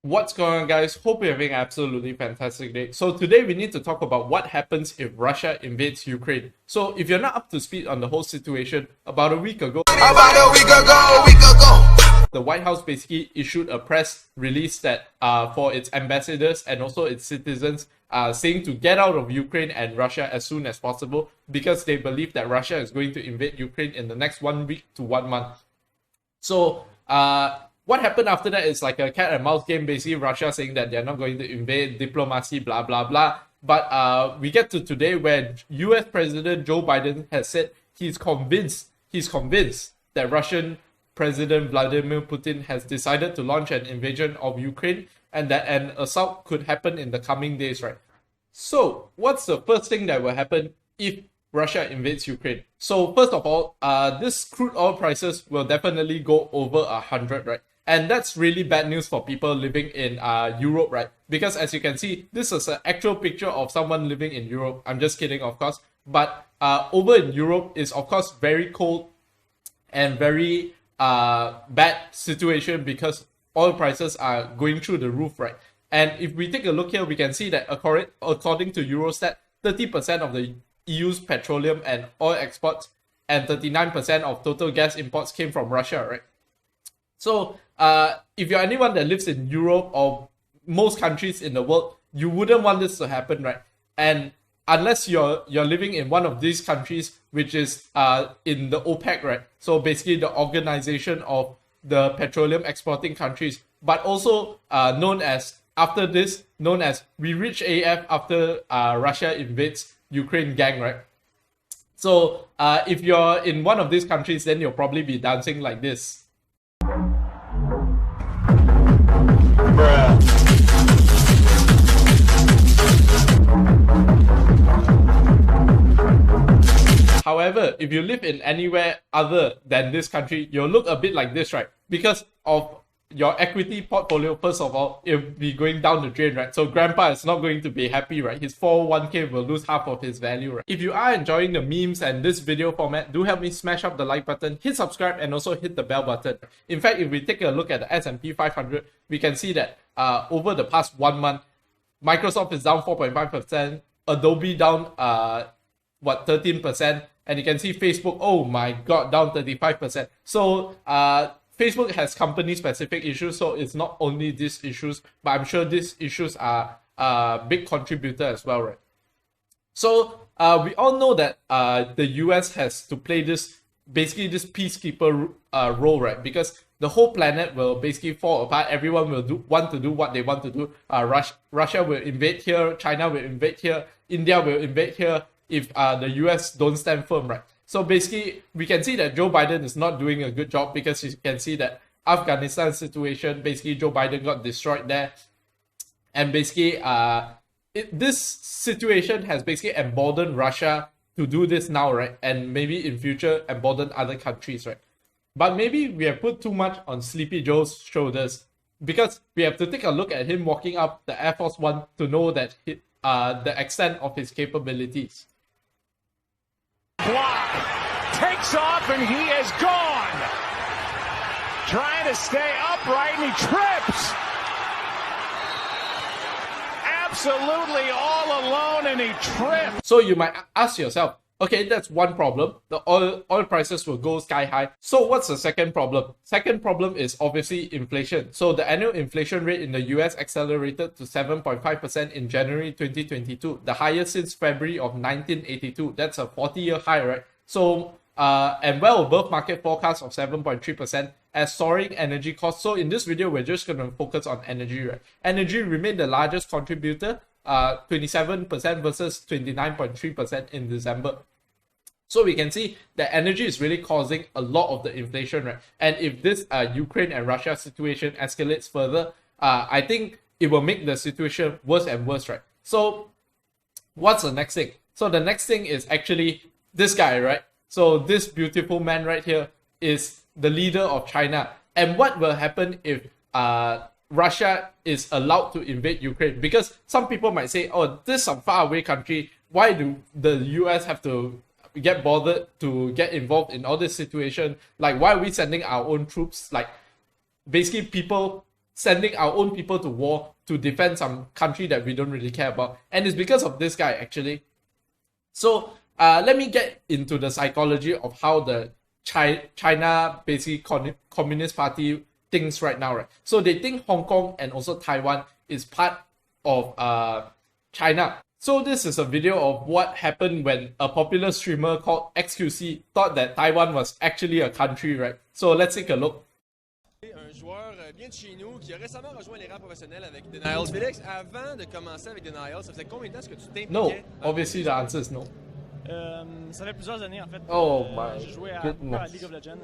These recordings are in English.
What's going on, guys? Hope you're having an absolutely fantastic day. So today we need to talk about what happens if Russia invades Ukraine. So if you're not up to speed on the whole situation, about a week ago, the White House basically issued a press release that for its ambassadors and also its citizens, saying to get out of Ukraine and Russia as soon as possible because they believe that Russia is going to invade Ukraine in the next 1 week to 1 month. So what happened after that is like a cat and mouse game. Basically, Russia saying that they're not going to invade, diplomacy, blah, blah, blah. But we get to today where US President Joe Biden has said he's convinced that Russian President Vladimir Putin has decided to launch an invasion of Ukraine and that an assault could happen in the coming days, right? So, what's the first thing that will happen if Russia invades Ukraine? So, first of all, this crude oil prices will definitely go over 100, right? And that's really bad news for people living in Europe, right? Because as you can see, this is an actual picture of someone living in Europe. I'm just kidding, of course. But over in Europe is, of course, very cold and very bad situation because oil prices are going through the roof, right? And if we take a look here, we can see that according to Eurostat, 30% of the EU's petroleum and oil exports and 39% of total gas imports came from Russia, right? So if you're anyone that lives in Europe or most countries in the world, you wouldn't want this to happen, right? And unless you're living in one of these countries, which is in the OPEC, right? So basically the organization of the petroleum exporting countries, but also known as we reach AF after Russia invades Ukraine gang, right? So if you're in one of these countries, then you'll probably be dancing like this. However, if you live in anywhere other than this country, you'll look a bit like this, right? Because of your equity portfolio, first of all, it'll be going down the drain, right? So grandpa is not going to be happy, right? His 401k will lose half of his value, right? If you are enjoying the memes and this video format, do help me smash up the like button, hit subscribe, and also hit the bell button. In fact, if we take a look at the S&P 500, we can see that over the past 1 month, Microsoft is down 4.5%, Adobe down 13%, and you can see Facebook, oh my god, down 35%. So Facebook has company-specific issues, so it's not only these issues, but I'm sure these issues are a big contributor as well, right? So we all know that the US has to play this peacekeeper role, right? Because the whole planet will basically fall apart. Everyone will want to do what they want to do. Russia will invade here, China will invade here, India will invade here if the US don't stand firm, right? So basically, we can see that Joe Biden is not doing a good job because you can see that Afghanistan situation, basically Joe Biden got destroyed there. And basically, this situation has basically emboldened Russia to do this now, right? And maybe in future, embolden other countries, right? But maybe we have put too much on Sleepy Joe's shoulders because we have to take a look at him walking up the Air Force One to know that the extent of his capabilities. Block, takes off, and he is gone. Trying to stay upright, and he trips. Absolutely all alone, and he trips. So you might ask yourself, okay, that's one problem. The oil prices will go sky high. So what's the second problem? Second problem is obviously inflation. So the annual inflation rate in the US accelerated to 7.5% in January 2022, the highest since February of 1982. That's a 40-year high, right? So, and well above market forecast of 7.3% as soaring energy costs. So in this video, we're just going to focus on energy, right? Energy remained the largest contributor, 27% versus 29.3% in December. So we can see that energy is really causing a lot of the inflation, right? And if this Ukraine and Russia situation escalates further, I think it will make the situation worse and worse, right? So what's the next thing? So the next thing is actually this guy, right? So this beautiful man right here is the leader of China. And what will happen if Russia is allowed to invade Ukraine? Because some people might say, oh, this is some faraway country. Why do the US have to get bothered to get involved in all this situation? Like, why are we sending our own troops? Like, basically people sending our own people to war to defend some country that we don't really care about. And it's because of this guy, actually. So let me get into the psychology of how the China basically Communist Party thinks right now, right? So they think Hong Kong and also Taiwan is part of China. So this is a video of what happened when a popular streamer called XQC thought that Taiwan was actually a country, right? So let's take a look. Un joueur vient de chez nous qui a récemment rejoint les rangs professionnels avec Denials. Félix, avant de commencer avec Denials, ça faisait combien de temps est-ce que tu t'impliquais? No, obviously the answer is no. Ça fait plusieurs années en fait. Oh my J'ai joué à League of Legends.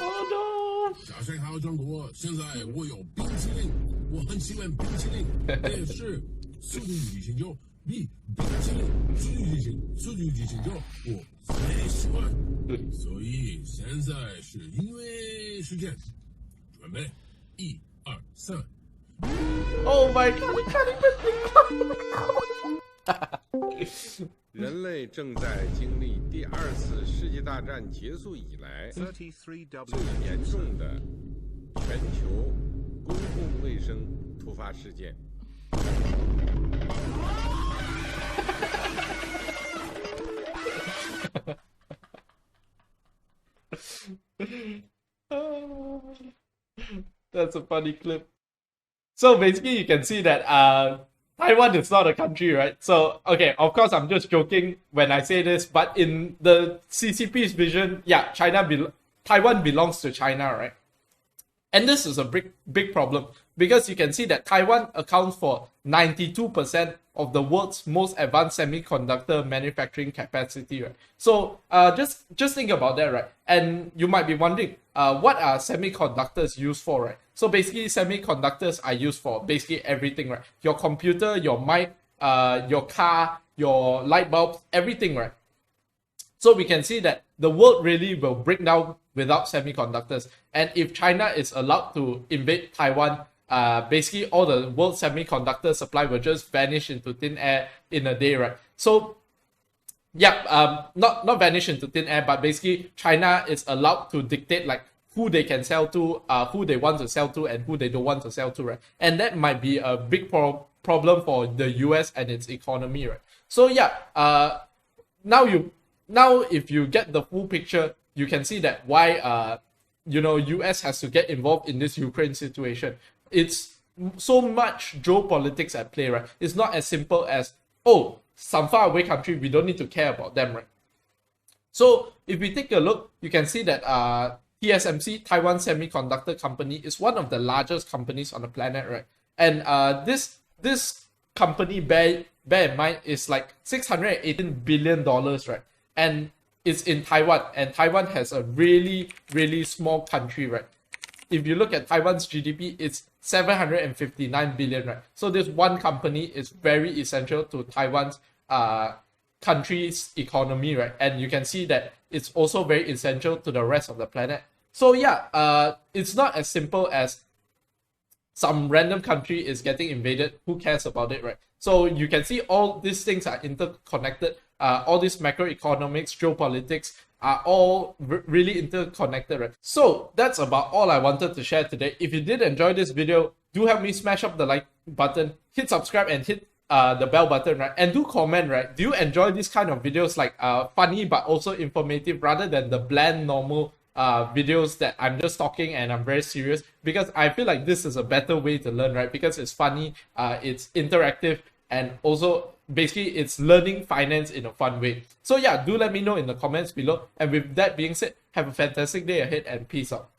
Oh no! 小生好中国，现在我有冰淇淋，我很喜欢冰淇淋，但是速度与激情就比冰淇淋，速度与激情就我最喜欢，所以现在是因为时间，准备1、2、3。Oh my god! 人类正在经历第2次世界大战结束以来最严重的全球公共卫生突发事件。That's a funny clip. So basically, you can see that Taiwan is not a country, right? So, okay, of course, I'm just joking when I say this, but in the CCP's vision, yeah, Taiwan belongs to China, right? And this is a big problem because you can see that Taiwan accounts for 92% of the world's most advanced semiconductor manufacturing capacity, right? So just think about that, right? And you might be wondering, what are semiconductors used for, right? So basically, semiconductors are used for basically everything, right? Your computer, your mic, your car, your light bulbs, everything, right? So we can see that the world really will break down without semiconductors. And if China is allowed to invade Taiwan, basically all the world's semiconductor supply will just vanish into thin air in a day, right? So, yeah, not vanish into thin air, but basically China is allowed to dictate like who they can sell to, who they want to sell to, and who they don't want to sell to, right? And that might be a big problem for the US and its economy, right? So yeah, now if you get the full picture, you can see that why US has to get involved in this Ukraine situation. It's so much geopolitics at play, right? It's not as simple as, oh, some faraway country, we don't need to care about them, right? So if we take a look, you can see that TSMC, Taiwan Semiconductor Company, is one of the largest companies on the planet, right? And this company, bear in mind, is like $618 billion, right? And it's in Taiwan, and Taiwan has a really, really small country, right? If you look at Taiwan's GDP, it's 759 billion, right? So this one company is very essential to Taiwan's country's economy, right? And you can see that it's also very essential to the rest of the planet. So yeah, it's not as simple as some random country is getting invaded. Who cares about it, right? So you can see all these things are interconnected. All these macroeconomics, geopolitics are all really interconnected, right? So that's about all I wanted to share today. If you did enjoy this video, do help me smash up the like button, hit subscribe, and hit the bell button, right? And do comment, right? Do you enjoy these kind of videos, like funny but also informative, rather than the bland normal videos that I'm just talking and I'm very serious? Because I feel like this is a better way to learn, right? Because it's funny, it's interactive, and also basically it's learning finance in a fun way. So yeah, do let me know in the comments below. And with that being said, have a fantastic day ahead and peace out.